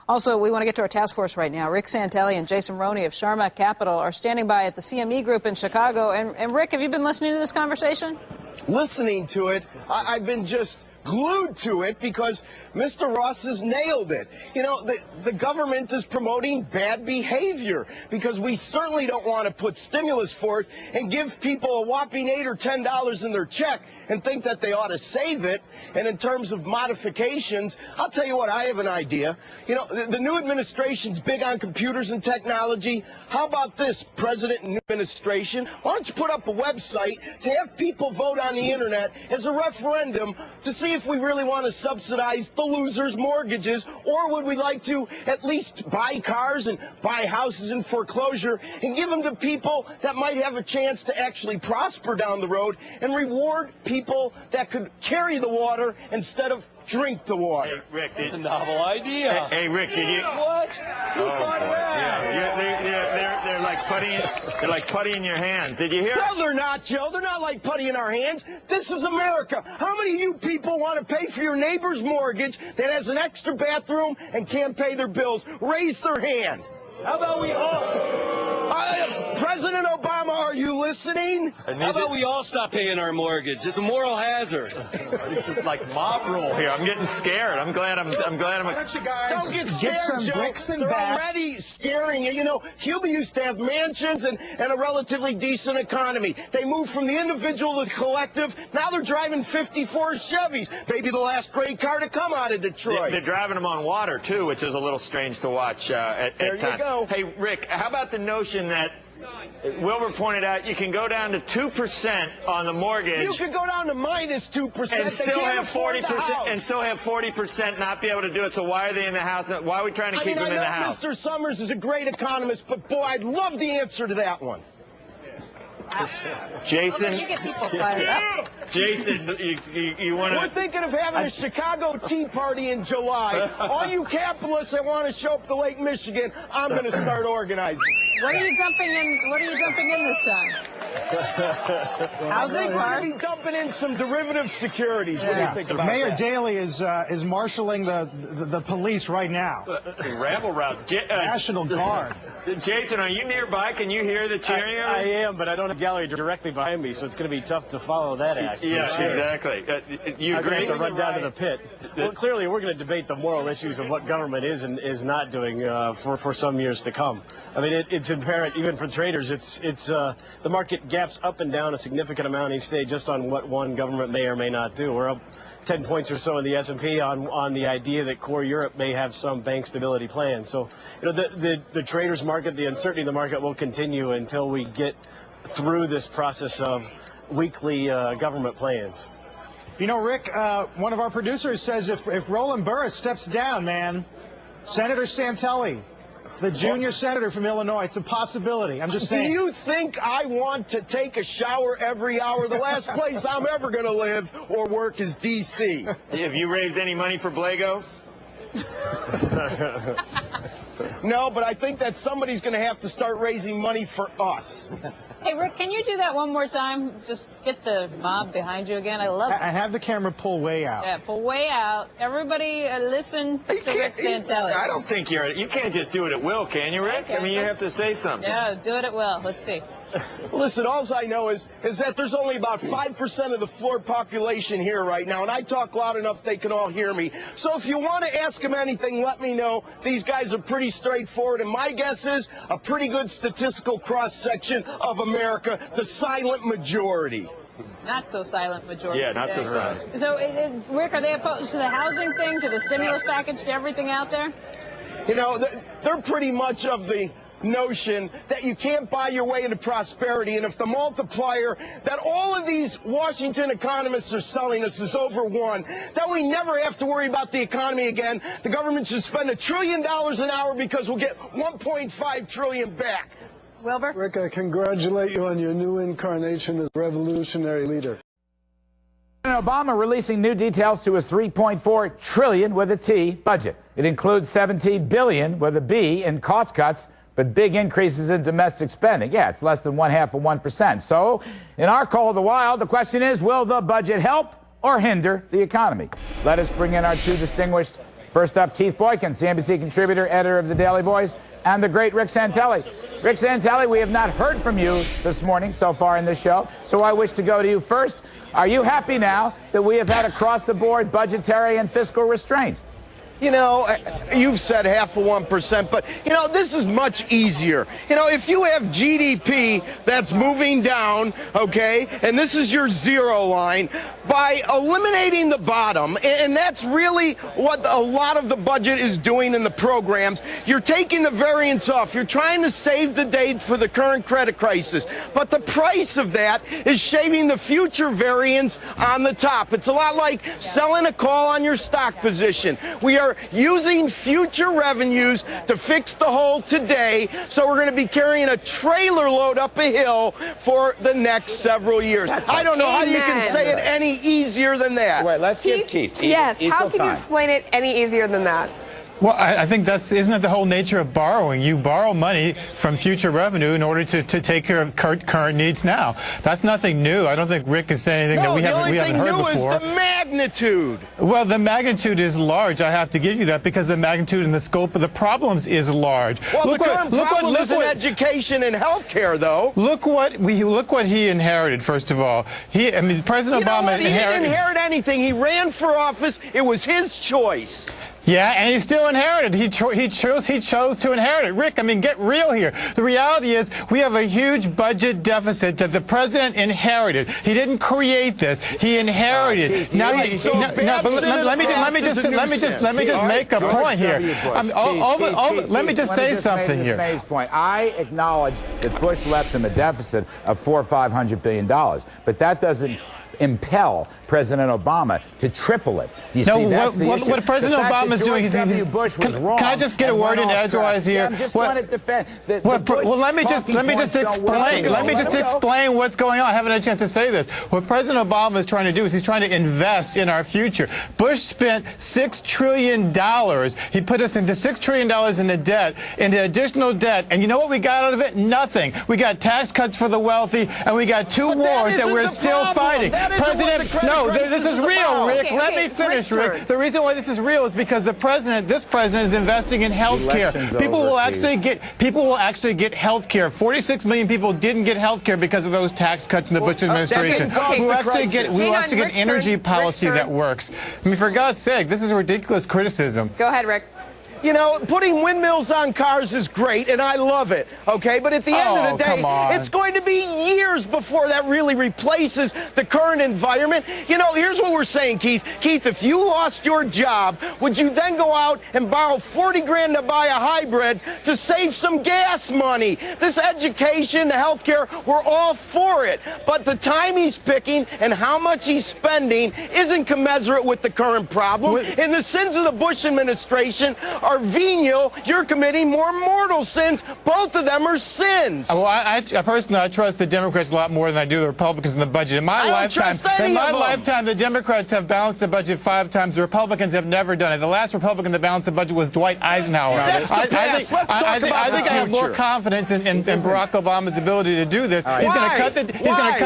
Also, we want to get to our task force right now. Rick Santelli and Jason Roney of Sharma Capital are standing by at the CME Group in Chicago. And Rick, have you been listening to this conversation? Listening to it, I've been just glued to it because Mr. Ross has nailed it. You know, the government is promoting bad behavior because we certainly don't want to put stimulus forth and give people a whopping $8 or $10 in their check and think that they ought to save it. And in terms of modifications, I'll tell you what, I have an idea. You know, the new administration's big on computers and technology. How about this, President and new administration? Why don't you put up a website to have people vote on the internet as a referendum to see if we really want to subsidize the losers' mortgages, or would we like to at least buy cars and buy houses in foreclosure and give them to people that might have a chance to actually prosper down the road and reward people that could carry the water instead of drink the water? Hey, Rick, that's a novel idea. Hey, Rick, did you? What? Who thought of that? Yeah, they're like putty in your hands. Did you hear? No, they're not, Joe. They're not like putty in our hands. This is America. How many of you people want to pay for your neighbor's mortgage that has an extra bathroom and can't pay their bills? Raise their hand. How about we all? President Obama, are you listening? How about we all stop paying our mortgage? It's a moral hazard. This is like mob rule here. I'm getting scared. I'm glad I'm. Why don't you guys don't get scared, Joe? They're already scaring you. You know, Cuba used to have mansions and a relatively decent economy. They moved from the individual to the collective. Now they're driving 54 Chevys. Maybe the last great car to come out of Detroit. They're driving them on water, too, which is a little strange to watch at there times. You go. Hey, Rick, how about the notion that Wilbur pointed out you can go down to 2% on the mortgage. You can go down to minus 2% and still have 40% and still have 40% not be able to do it. So why are they in the house? Why are we trying to keep them in the house? Mr. Summers is a great economist, but boy, I'd love the answer to that one. Jason, you get people fired up. Jason, you want to? We're thinking of having a Chicago Tea Party in July. All you capitalists that want to show up to Lake Michigan, I'm going to start organizing. What are you dumping in? What are you dumping in this time? Housing, We're going to be dumping in some derivative securities. What do you think about Mayor that? Daley is marshaling the police right now. Rabble route. National Guard. Jason, are you nearby? Can you hear the cheering? I am, but I don't have gallery directly behind me, so it's going to be tough to follow that act. Yeah, sure. Exactly. You agree? I'm going to run down to the pit. Well, clearly, we're going to debate the moral issues of what government is and is not doing for some years to come. I mean, it's apparent even for traders. It's the market gaps up and down a significant amount each day just on what one government may or may not do. We're up 10 points or so in the S&P on the idea that core Europe may have some bank stability plan. So, you know, the traders market, the uncertainty in the market will continue until we get through this process of weekly government plans. You know, Rick, one of our producers says if Roland Burris steps down, man, Senator Santelli, the junior senator from Illinois, it's a possibility. I'm just saying. Do you think I want to take a shower every hour? The last place I'm ever going to live or work is D.C. Have you raised any money for Blago? No, but I think that somebody's going to have to start raising money for us. Hey, Rick, can you do that one more time? Just get the mob behind you again. I love it. I have the camera pull way out. Yeah, pull way out. Everybody listen to Rick Santelli. I don't think you can't just do it at will, can you, Rick? Okay, I mean, you have to say something. Yeah, do it at will. Let's see. Listen, all I know is that there's only about 5% of the floor population here right now, and I talk loud enough they can all hear me. So if you want to ask them anything, let me know. These guys are pretty straightforward, and my guess is a pretty good statistical cross-section of America, the silent majority. Not so silent majority. Yeah, not so silent. So, Rick, are they opposed to the housing thing, to the stimulus package, to everything out there? You know, they're pretty much of the notion that you can't buy your way into prosperity, and if the multiplier that all of these Washington economists are selling us is over 1, that we never have to worry about the economy again. The government should spend $1 trillion an hour because we'll get $1.5 trillion back. Wilbur? Rick, I congratulate you on your new incarnation as revolutionary leader. Obama releasing new details to his $3.4 trillion with a T budget. It includes $17 billion with a B in cost cuts, but big increases in domestic spending. Yeah, it's less than 0.5%. So, in our call of the wild, the question is, will the budget help or hinder the economy? Let us bring in our two distinguished First up, Keith Boykin, CNBC contributor, editor of The Daily Voice, and the great Rick Santelli. Rick Santelli, we have not heard from you this morning so far in this show, so I wish to go to you first. Are you happy now that we have had across-the-board budgetary and fiscal restraint? You know, you've said 0.5%, but, you know, this is much easier. You know, if you have GDP that's moving down, okay, and this is your zero line, by eliminating the bottom, and that's really what a lot of the budget is doing in the programs, you're taking the variance off. You're trying to save the day for the current credit crisis. But the price of that is shaving the future variance on the top. It's a lot like selling a call on your stock position. We are using future revenues to fix the hole today, so we're going to be carrying a trailer load up a hill for the next several years. I don't know how you can say it any easier than that. Wait, let's give Keith. Yes, how can you explain it any easier than that? Well, I think isn't that the whole nature of borrowing? You borrow money from future revenue in order to take care of current needs now. That's nothing new. I don't think Rick is saying anything that we haven't heard before. The only thing new is the magnitude. Well, the magnitude is large. I have to give you that because the magnitude and the scope of the problems is large. Well, the current problem is in education and health care, though. Look what he inherited. First of all, President Obama inherited. He didn't inherit anything. He ran for office. It was his choice. Yeah, and he still inherited. He chose to inherit it. Rick, get real here. The reality is we have a huge budget deficit that the president inherited. He didn't create this. He inherited it. Now, let me just make a point here. Let me just say something here. I acknowledge that Bush left him a deficit of $400 or $500 billion, but that doesn't impel President Obama to triple it. What President Obama is doing is can I just get a word in edgewise here? Let me just explain what's going on. I haven't had a chance to say this. What President Obama is trying to do is he's trying to invest in our future. Bush spent $6 trillion. He put us into $6 trillion into additional debt. And you know what we got out of it? Nothing. We got tax cuts for the wealthy, and we got two wars that we're still fighting. This is real, Rick. Let me finish, Rick. The reason why this is real is because this president is investing in health care. People will actually get health care. 46 million people didn't get health care because of those tax cuts in the Bush administration. We will actually get energy policy that works. For God's sake, this is ridiculous criticism. Go ahead, Rick. You know, putting windmills on cars is great, and I love it, okay? But at the end of the day, it's going to be years before that really replaces the current environment. You know, here's what we're saying, Keith. Keith, if you lost your job, would you then go out and borrow $40 grand to buy a hybrid to save some gas money? This education, the health care, we're all for it. But the time he's picking and how much he's spending isn't commensurate with the current problem. And the sins of the Bush administration are venial. You're committing more mortal sins. Both of them are sins. Well, I personally trust the Democrats a lot more than I do the Republicans in the budget. In my lifetime, the Democrats have balanced the budget 5 times. The Republicans have never done it. The last Republican to balance the budget was Dwight Eisenhower. That's the past. Let's talk about the future. I think I have more confidence in Barack Obama's ability to do this. He's going to cut the.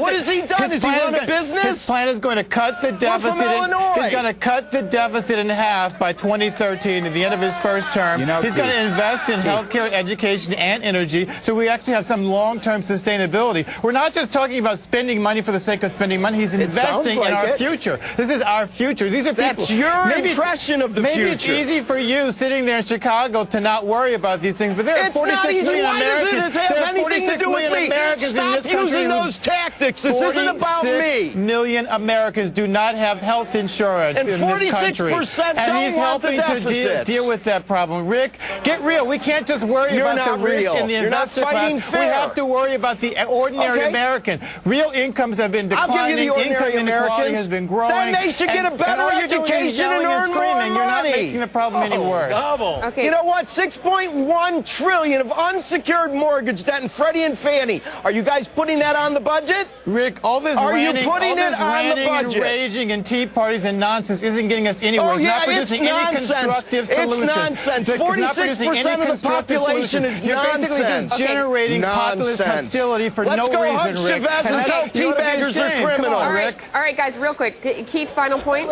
What has he done? Has he run a business? His plan is going to cut the deficit. He's going to cut the deficit in half by 2013 at the end of his first term. He's going to invest in healthcare, education, and energy, so we actually have some long-term sustainability. We're not just talking about spending money for the sake of spending money. He's investing in our future. This is our future. These are people. That's your impression of the future. Maybe it's easy for you sitting there in Chicago to not worry about these things, but there are 46 million Americans. Why does it have anything to do with me? Stop using those tactics. This isn't about me. 46 million Americans do not have health insurance in this country. And 46% don't want the deficits. Deal with that problem. Rick, get real. We can't just worry about the rich and the investor class. We have to worry about the ordinary American. Real incomes have been declining. Income inequality has been growing. Then they should get a better education and earn more money. You're not making the problem any worse. You know what? $6.1 trillion of unsecured mortgage debt in Freddie and Fannie. Are you guys putting that on the budget? Rick, all this ranting and raging and tea parties and nonsense isn't getting us anywhere. It's not producing any constructive solutions. It's nonsense. 46% of the population is You're basically just generating populist hostility for no reason, Rick. Let's go hug Chavez and tell teabaggers they're criminals. All right, guys, real quick. Keith's final point?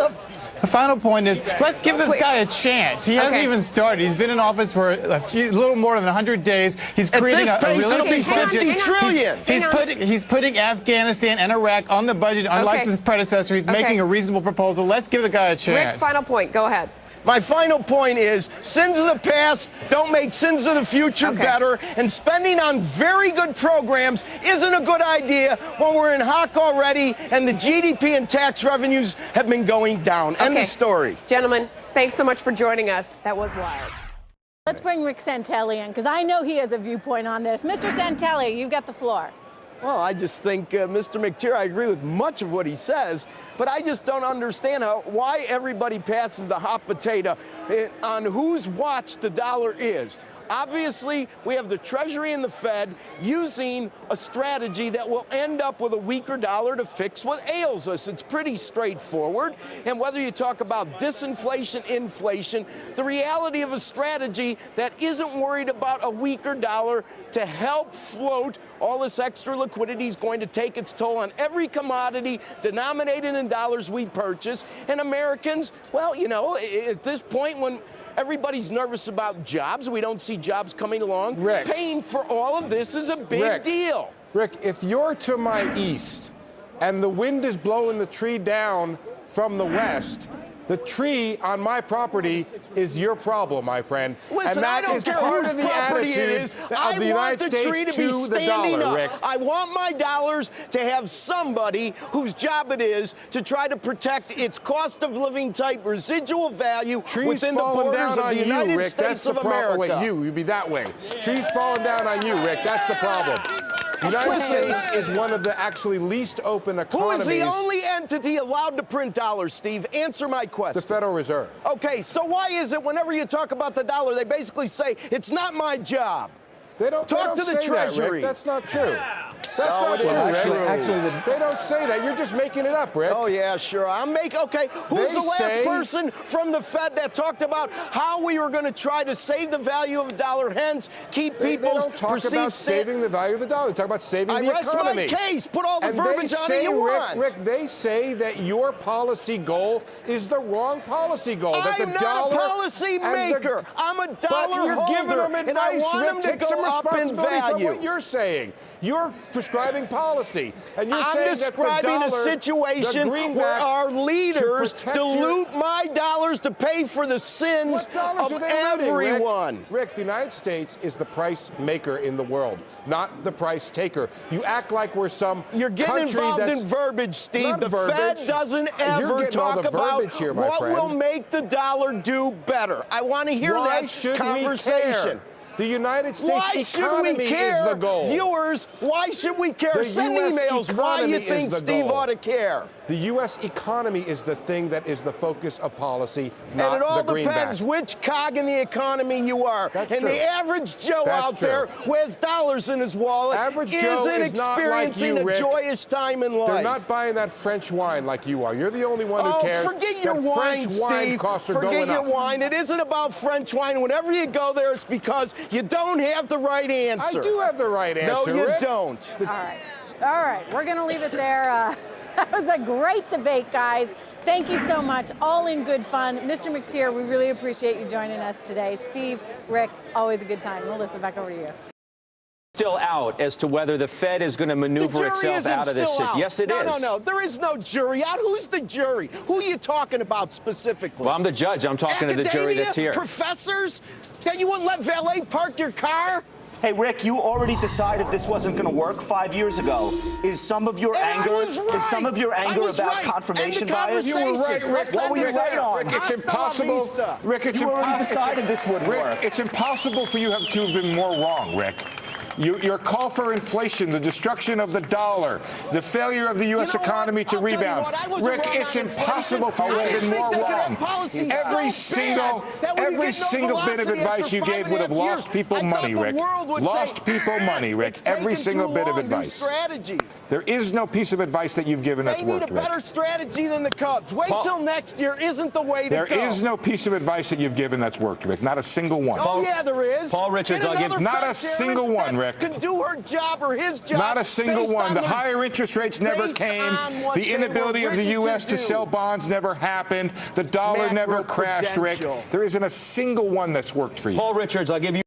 The final point is, let's give this guy a chance. He hasn't even started. He's been in office for a little more than 100 days. He's creating a realistic budget. $50 trillion. He's putting Afghanistan and Iraq on the budget, unlike his predecessor. He's making a reasonable proposal. Let's give the guy a chance. Rick, final point. Go ahead. My final point is sins of the past don't make sins of the future better, and spending on very good programs isn't a good idea when we're in hock already and the GDP and tax revenues have been going down. End of story. Gentlemen, thanks so much for joining us. That was wild. Let's bring Rick Santelli in, because I know he has a viewpoint on this. Mr. Santelli, you've got the floor. Well, I just think Mr. McTeer, I agree with much of what he says, but I just don't understand why everybody passes the hot potato on whose watch the dollar is. Obviously, we have the Treasury and the Fed using a strategy that will end up with a weaker dollar to fix what ails us. It's pretty straightforward. And whether you talk about disinflation, inflation, the reality of a strategy that isn't worried about a weaker dollar to help float all this extra liquidity is going to take its toll on every commodity denominated in dollars we purchase. And Americans, well, you know, at this point when everybody's nervous about jobs, we don't see jobs coming along, Rick, paying for all of this is a big deal. Rick, if you're to my east and the wind is blowing the tree down from the west, the tree on my property is your problem, my friend. Listen, and that I don't is care part whose of the property it attitude is. of I the want United the States tree to to be the standing dollar, up. Rick. I want my dollars to have somebody whose job it is to try to protect its cost of living type residual value within the borders of the United States of America. Wait, you'd be that way. Trees falling down on you, Rick. That's the problem. The United States is one of the actually least open economies. Who is the only entity allowed to print dollars, Steve? Answer my question. The Federal Reserve. Okay, so why is it whenever you talk about the dollar, they basically say, it's not my job? They don't talk to the Treasury. That, Rick. That's not true. That's not true, Rick. Actually, they don't say that. You're just making it up, Rick. Oh, yeah, sure. Okay, who's the last person from the Fed that talked about how we were going to try to save the value of the dollar, hence keep people's perceived... They don't talk about saving the value of the dollar. They talk about saving the economy. I rest my case. Put all the verbiage on it you want. Rick, they say that your policy goal is the wrong policy goal. That I'm not a policy maker. I'm a dollar holder. You're giving them advice, and I want them to go up in value. For what you're saying. You're prescribing policy, and you're saying I'm describing that a situation where our leaders dilute my dollars to pay for the sins of everyone. Rick, the United States is the price maker in the world, not the price taker. You act like we're some You're getting involved in verbiage, Steve. The Fed doesn't ever talk about what will make the dollar do better. I want to hear that conversation. The United States economy is the goal. Viewers, why should we care? Send emails why you think Steve ought to care. The U.S. economy is the thing that is the focus of policy, not and it all the greenback. depends which cog in the economy you are. That's and true. the average Joe out there who has dollars in his wallet isn't experiencing a joyous time in life. They're not buying that French wine like you are. You're the only one who cares. Forget your wine, Steve. Forget your wine. It isn't about French wine. Whenever you go there, it's because you don't have the right answer. I do have the right answer, No, you Rick. don't. All right. We're going to leave it there. That was a great debate, guys. Thank you so much. All in good fun. Mr. McTeer, we really appreciate you joining us today. Steve, Rick, always a good time. Melissa, back over to you. Still out as to whether the Fed is going to maneuver itself out of this situation. Yes, it is. No. There is no jury out. Who's the jury? Who are you talking about specifically? Well, I'm the judge. I'm talking to the jury that's here. Professors? That you wouldn't let valet park your car? Hey, Rick, you already decided this wasn't going to work 5 years ago. Is some of your anger about confirmation bias? You were right, Rick. What were you right on? Rick, it's impossible. Rick, you already decided this wouldn't work. It's impossible for you to have been more wrong, Rick. Your call for inflation, the destruction of the dollar, the failure of the U.S. economy to rebound. Rick, it's impossible for you to have been more wrong. Every single bit of advice you gave would have lost people money, Rick. Lost people money, Rick. Every single bit of advice. There is no piece of advice that you've given that's worked, Rick. They need a better strategy than the Cubs. Wait till next year isn't the way to go. There is no piece of advice that you've given that's worked, Rick. Not a single one. Oh, yeah, there is. Paul Richards, I'll give not a single one, Rick. Rick. Could do her job or his job. Not a single one. The higher interest rates never came. The inability of the U.S. to sell bonds never happened. The dollar never crashed, Rick. There isn't a single one that's worked for you. Paul Richards, I'll give you